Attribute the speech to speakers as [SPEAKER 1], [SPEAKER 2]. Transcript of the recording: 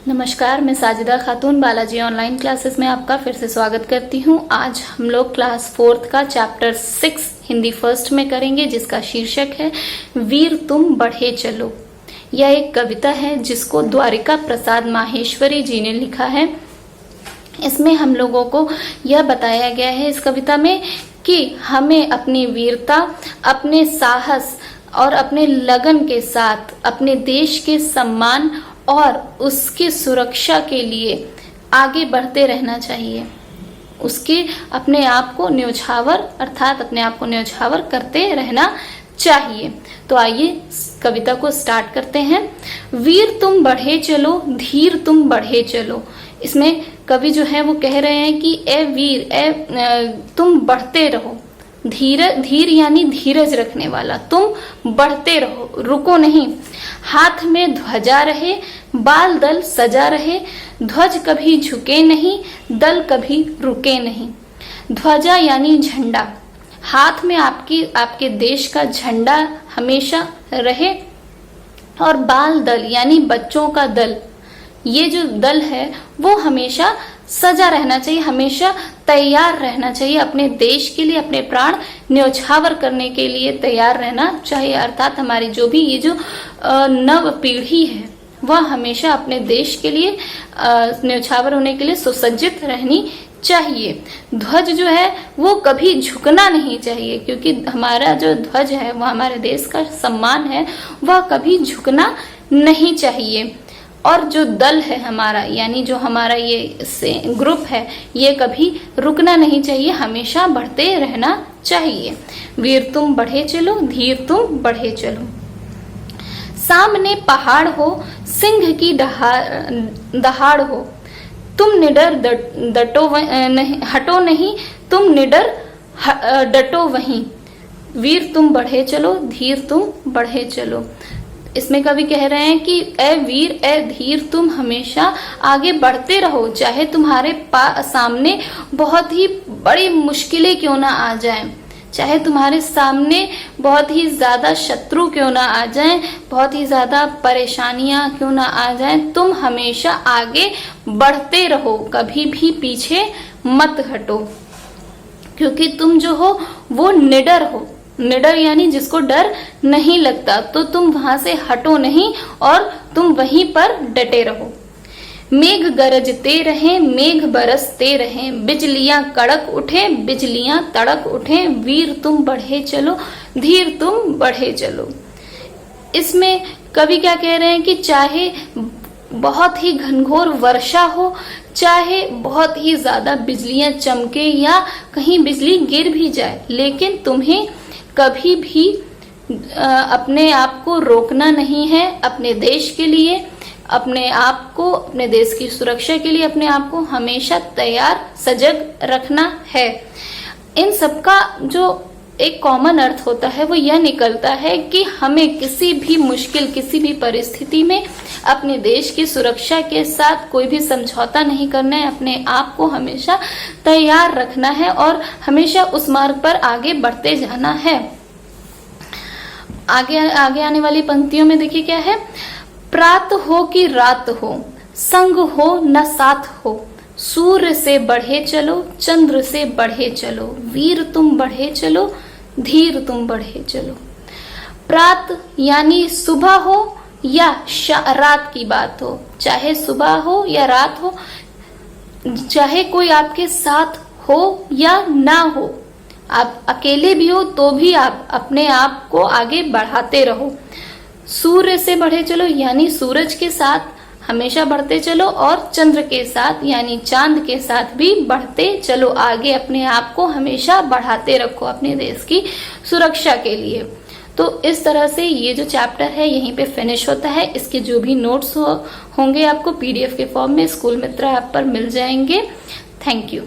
[SPEAKER 1] नमस्कार, मैं साजिदा खातून Balaji online classes में आपका फिर से स्वागत करती हूं। आज हम लोग क्लास 4 का चैप्टर 6 हिंदी फर्स्ट में करेंगे, जिसका शीर्षक है वीर तुम बढ़े चलो। यह एक कविता है जिसको द्वारिका प्रसाद माहेश्वरी जी ने लिखा है। इसमें हम लोगों को यह बताया गया है इस कविता में कि हमें अपनी वीरता, अपने साहस और अपने लगन के साथ अपने देश के सम्मान और उसकी सुरक्षा के लिए आगे बढ़ते रहना चाहिए। उसके अपने आप को न्योछावर अर्थात अपने आप को न्योछावर करते रहना चाहिए। तो आइए कविता को स्टार्ट करते हैं। वीर तुम बढ़े चलो, धीर तुम बढ़े चलो। इसमें कवि जो है वो कह रहे हैं कि ए वीर तुम बढ़ते रहो। धीर यानी धीरज रखने वाला, तुम बढ़ते रहो, रुको नहीं। हाथ में ध्वजा रहे, बाल दल सजा रहे, ध्वज कभी झुके नहीं, दल कभी रुके नहीं। ध्वजा यानी झंडा, हाथ में आपके देश का झंडा हमेशा रहे। और बाल दल यानी बच्चों का दल, ये जो दल है वो हमेशा सजा रहना चाहिए, हमेशा तैयार रहना चाहिए अपने देश के लिए, अपने प्राण न्योछावर करने के लिए तैयार रहना चाहिए। अर्थात हमारी जो भी ये जो नव पीढ़ी है वह हमेशा अपने देश के लिए न्योछावर होने के लिए सुसज्जित रहनी चाहिए। ध्वज जो है वो कभी झुकना नहीं चाहिए, क्योंकि हमारा जो ध्वज है वह हमारे देश का सम्मान है, वह कभी झुकना नहीं चाहिए। और जो दल है हमारा, यानी जो हमारा ये ग्रुप है, ये कभी रुकना नहीं चाहिए, हमेशा बढ़ते रहना चाहिए। वीर तुम बढ़े चलो, धीर तुम बढ़े चलो। सामने पहाड़ हो, सिंह की दहाड़ हो, तुम निडर हटो नहीं, तुम निडर डटो वहीं। वीर तुम बढ़े चलो, धीर तुम बढ़े चलो। इसमें कवि कह रहे हैं कि ए वीर ए धीर तुम हमेशा आगे बढ़ते रहो, चाहे तुम्हारे सामने बहुत ही बड़ी मुश्किलें क्यों ना आ जाएं, चाहे तुम्हारे सामने बहुत ही ज्यादा शत्रु क्यों ना आ जाएं, बहुत ही ज्यादा परेशानियां क्यों ना आ जाएं, तुम हमेशा आगे बढ़ते रहो, कभी भी पीछे मत हटो। क्योंकि तुम जो हो वो निडर हो। निडर यानी जिसको डर नहीं लगता, तो तुम वहां से हटो नहीं और तुम वहीं पर डटे रहो। मेघ गरजते रहे, मेघ बरसते रहे, बिजलियां कड़क उठे, बिजलियां तड़क उठे, वीर तुम बढ़े चलो, धीर तुम बढ़े चलो। इसमें कवि क्या कह रहे हैं कि चाहे बहुत ही घनघोर वर्षा हो, चाहे बहुत ही ज्यादा बिजलियां चमके या कहीं बिजली गिर भी जाए, लेकिन तुम्हें कभी भी अपने आप को रोकना नहीं है। अपने देश के लिए, अपने आप को, अपने देश की सुरक्षा के लिए अपने आप को हमेशा तैयार सजग रखना है। इन सबका जो एक कॉमन अर्थ होता है वो यह निकलता है कि हमें किसी भी मुश्किल, किसी भी परिस्थिति में अपने देश की सुरक्षा के साथ कोई भी समझौता नहीं करना है, अपने आप को हमेशा तैयार रखना है और हमेशा उस मार्ग पर आगे बढ़ते जाना है। आगे आने वाली पंक्तियों में देखिए क्या है। प्रात हो कि रात हो, संग हो न साथ हो, सूर्य से बढ़े चलो, चंद्र से बढ़े चलो, वीर तुम बढ़े चलो, धीर तुम बढ़े चलो। प्रात यानी सुबह हो या रात की बात हो, चाहे सुबह हो या रात हो, चाहे कोई आपके साथ हो या ना हो, आप अकेले भी हो तो भी आप अपने आप को आगे बढ़ाते रहो। सूर्य से बढ़े चलो यानी सूरज के साथ हमेशा बढ़ते चलो, और चंद्र के साथ यानी चांद के साथ भी बढ़ते चलो आगे, अपने आप को हमेशा बढ़ाते रखो अपने देश की सुरक्षा के लिए। तो इस तरह से ये जो चैप्टर है यहीं पे फिनिश होता है। इसके जो भी नोट्स होंगे आपको PDF के फॉर्म में स्कूल मित्र ऐप पर मिल जाएंगे। Thank you.